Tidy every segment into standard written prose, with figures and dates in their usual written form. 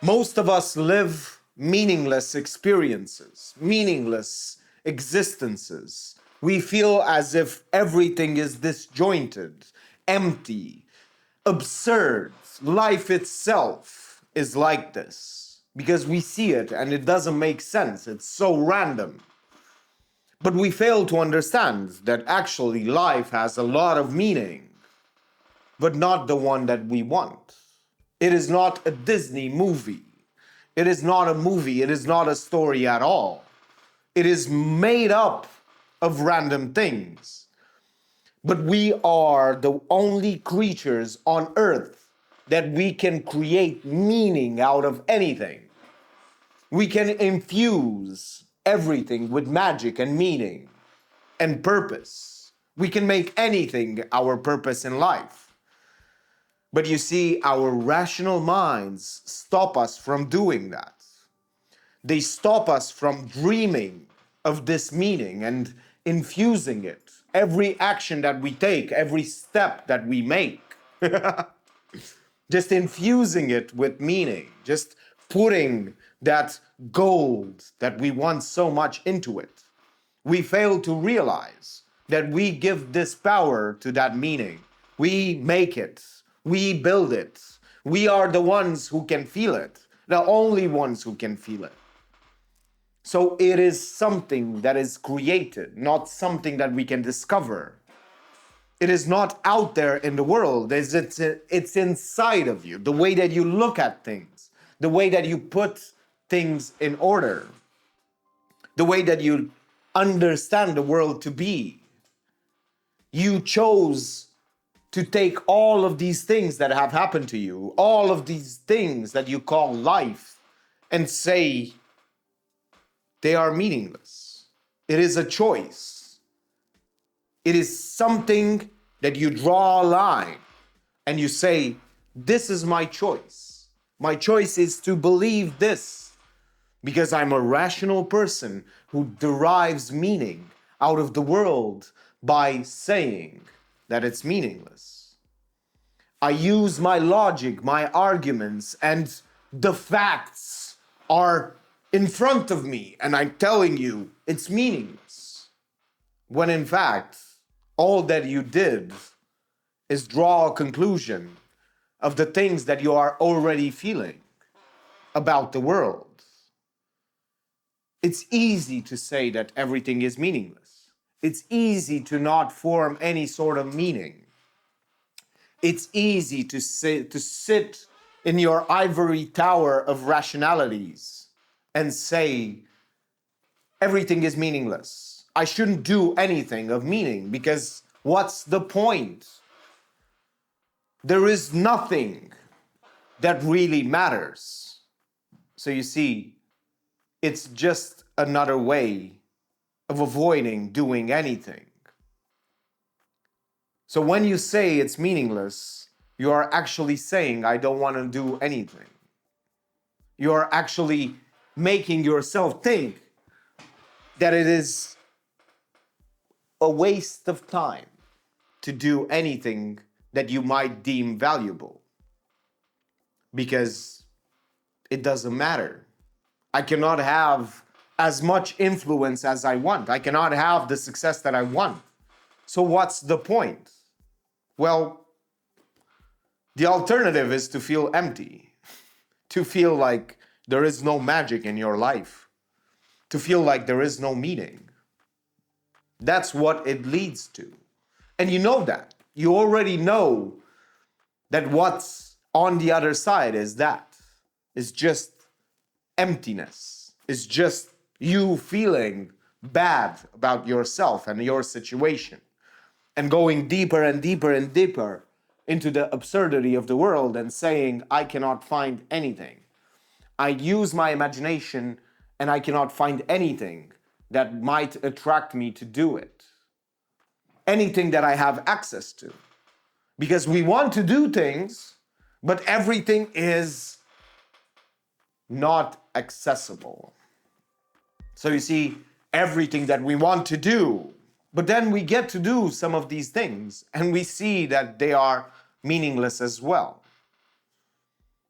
Most of us live meaningless experiences, meaningless existences. We feel as if everything is disjointed, empty, absurd. Life itself is like this because we see it and it doesn't make sense. It's so random. But we fail to understand that actually life has a lot of meaning, but not the one that we want. It is not a Disney movie. It is not a movie. It is not a story at all. It is made up of random things. But we are the only creatures on earth that we can create meaning out of anything. We can infuse everything with magic and meaning and purpose. We can make anything our purpose in life. But you see, our rational minds stop us from doing that. They stop us from dreaming of this meaning and infusing it. Every action that we take, every step that we make, just infusing it with meaning, just putting that gold that we want so much into it. We fail to realize that we give this power to that meaning. We make it. We build it. We are the ones who can feel it, the only ones who can feel it. So it is something that is created, not something that we can discover. It is not out there in the world. It's inside of you. The way that you look at things, the way that you put things in order, the way that you understand the world to be. You chose to take all of these things that have happened to you, all of these things that you call life, and say they are meaningless. It is a choice. It is something that you draw a line and you say, this is my choice. My choice is to believe this because I'm a rational person who derives meaning out of the world by saying that it's meaningless. I use my logic, my arguments, and the facts are in front of me, and I'm telling you it's meaningless. When in fact, all that you did is draw a conclusion of the things that you are already feeling about the world. It's easy to say that everything is meaningless. It's easy to not form any sort of meaning. It's easy to sit in your ivory tower of rationalities and say, everything is meaningless. I shouldn't do anything of meaning because what's the point? There is nothing that really matters. So you see, it's just another way of avoiding doing anything. So when you say it's meaningless, you are actually saying, I don't want to do anything. You are actually making yourself think that it is a waste of time to do anything that you might deem valuable because it doesn't matter. I cannot have as much influence as I want. I cannot have the success that I want. So what's the point? Well, the alternative is to feel empty, to feel like there is no magic in your life, to feel like there is no meaning. That's what it leads to. And you know that. You already know that what's on the other side is that. It's just emptiness. It's just you feeling bad about yourself and your situation and going deeper and deeper and deeper into the absurdity of the world and saying, I cannot find anything. I use my imagination and I cannot find anything that might attract me to do it. Anything that I have access to. Because we want to do things, but everything is not accessible. So you see, everything that we want to do, but then we get to do some of these things and we see that they are meaningless as well.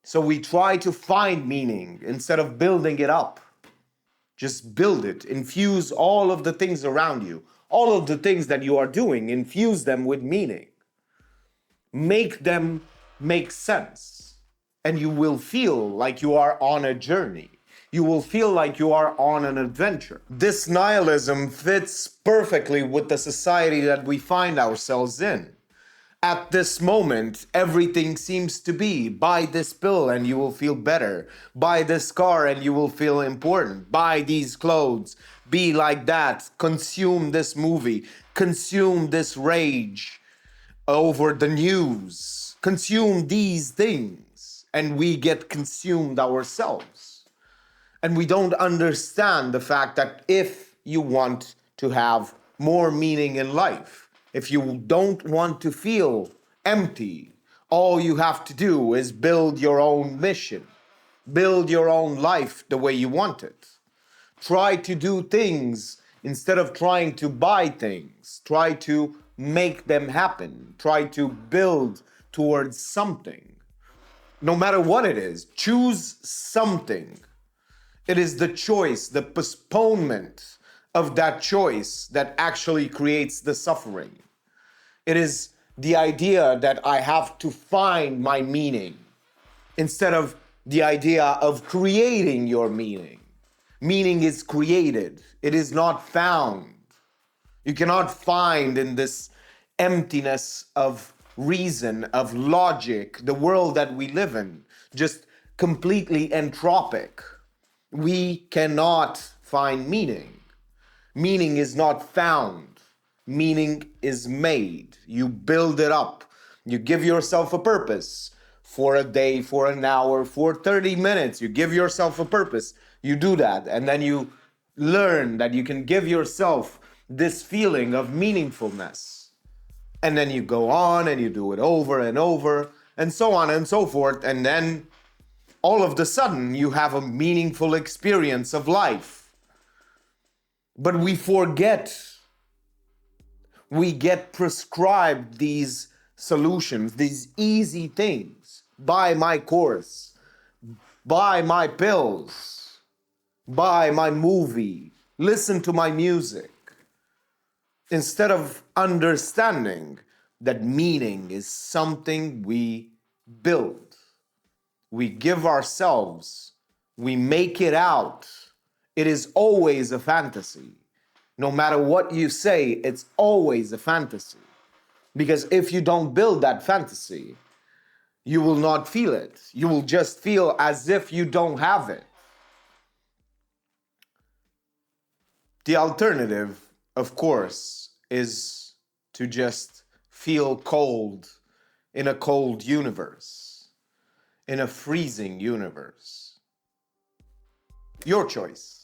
So we try to find meaning instead of building it up. Just build it. Infuse all of the things around you, all of the things that you are doing, infuse them with meaning. Make them make sense. And you will feel like you are on a journey. You will feel like you are on an adventure. This nihilism fits perfectly with the society that we find ourselves in. At this moment, everything seems to be buy this pill and you will feel better. Buy this car and you will feel important. Buy these clothes. Be like that. Consume this movie. Consume this rage over the news. Consume these things. And we get consumed ourselves. And we don't understand the fact that if you want to have more meaning in life, if you don't want to feel empty, all you have to do is build your own mission, build your own life the way you want it. Try to do things instead of trying to buy things. Try to make them happen. Try to build towards something. No matter what it is, choose something. It is the choice, the postponement of that choice that actually creates the suffering. It is the idea that I have to find my meaning instead of the idea of creating your meaning. Meaning is created, it is not found. You cannot find in this emptiness of reason, of logic, the world that we live in, just completely entropic. We cannot find meaning. Meaning is not found. Meaning is made. You build it up. You give yourself a purpose for a day, for an hour, for 30 minutes. You give yourself a purpose. You do that. And then you learn that you can give yourself this feeling of meaningfulness. And then you go on and you do it over and over and so on and so forth. And then all of the sudden you have a meaningful experience of life. But we forget. We get prescribed these solutions, these easy things. Buy my course, buy my pills, buy my movie, listen to my music. Instead of understanding that meaning is something we build. We give ourselves, we make it out. It is always a fantasy. No matter what you say, it's always a fantasy. Because if you don't build that fantasy, you will not feel it. You will just feel as if you don't have it. The alternative, of course, is to just feel cold in a cold universe, in a freezing universe. Your choice.